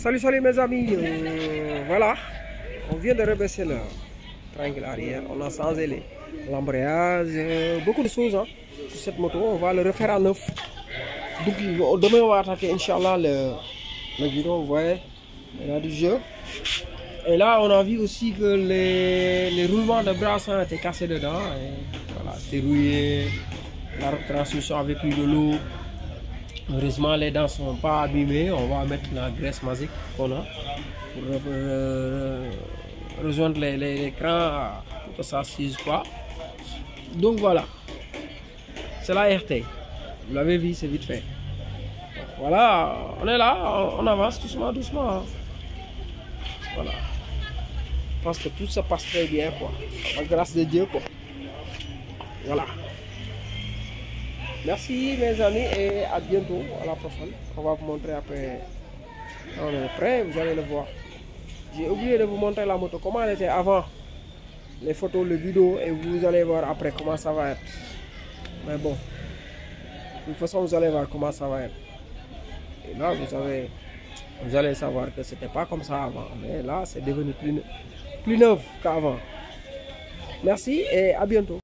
Salut, salut mes amis. Voilà, on vient de rebaisser le triangle arrière. On a changé l'embrayage, beaucoup de choses hein, sur cette moto. On va le refaire à neuf. Donc demain on va attaquer Inch'Allah le guidon. Vous voyez, il y a du jeu. Et là on a vu aussi que les roulements de brassin étaient cassés dedans. Et voilà, c'est rouillé. La transmission avec de l'eau. Heureusement les dents ne sont pas abîmées. On va mettre la graisse magique qu'on a pour rejoindre les crans pour que ça ne s'use pas. Donc voilà, c'est la RT. Vous l'avez vu, c'est vite fait. Donc, voilà, on est là, on avance doucement, doucement. Voilà. Je pense que tout se passe très bien, quoi. Grâce de Dieu, quoi. Voilà. Merci mes amis et à bientôt, à la prochaine. On va vous montrer après. On est prêt, vous allez le voir. J'ai oublié de vous montrer la moto, comment elle était avant. Les photos, les vidéos et vous allez voir après comment ça va être. Mais bon, de toute façon vous allez voir comment ça va être. Et là vous allez savoir que c'était pas comme ça avant. Mais là c'est devenu plus neuf qu'avant. Merci et à bientôt.